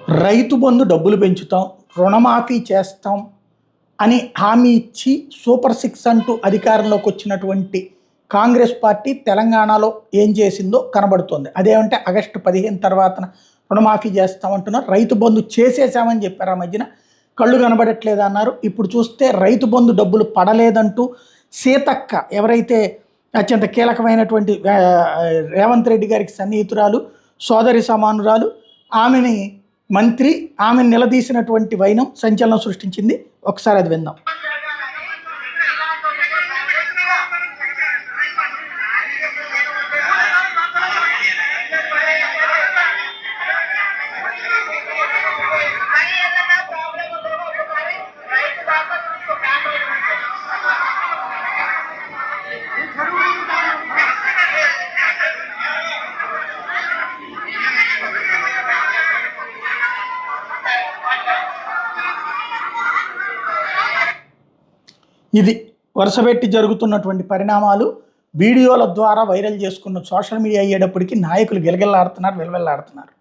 రైతు బంధు డబ్బులు పెంచుతాం, రుణమాఫీ చేస్తాం అని హామీ ఇచ్చి సూపర్ సిక్స్ అంటూ అధికారంలోకి వచ్చినటువంటి కాంగ్రెస్ పార్టీ తెలంగాణలో ఏం చేసిందో కనబడుతోంది. అదేమంటే ఆగస్టు 15 తర్వాత రుణమాఫీ చేస్తామంటున్నారు. రైతు బంధు చేసేసామని చెప్పారు. ఆ మధ్యన కళ్ళు కనబడట్లేదు అన్నారు. ఇప్పుడు చూస్తే రైతు బంధు డబ్బులు పడలేదంటూ సీతక్క, ఎవరైతే అత్యంత కీలకమైనటువంటి రేవంత్ రెడ్డి గారికి సన్నిహితురాలు, సోదరి సమానురాలు, ఆమెని మంత్రి, ఆమెను నిలదీసినటువంటి వైనం సంచలనం సృష్టించింది. ఒకసారి అది విందాం. ఇది వరుసపెట్టి జరుగుతున్నటువంటి పరిణామాలు. వీడియోల ద్వారా వైరల్ చేసుకున్న సోషల్ మీడియా అయ్యేటప్పటికీ నాయకులు గిలగిల్లాడుతున్నారు, విలవిల్లాడుతున్నారు.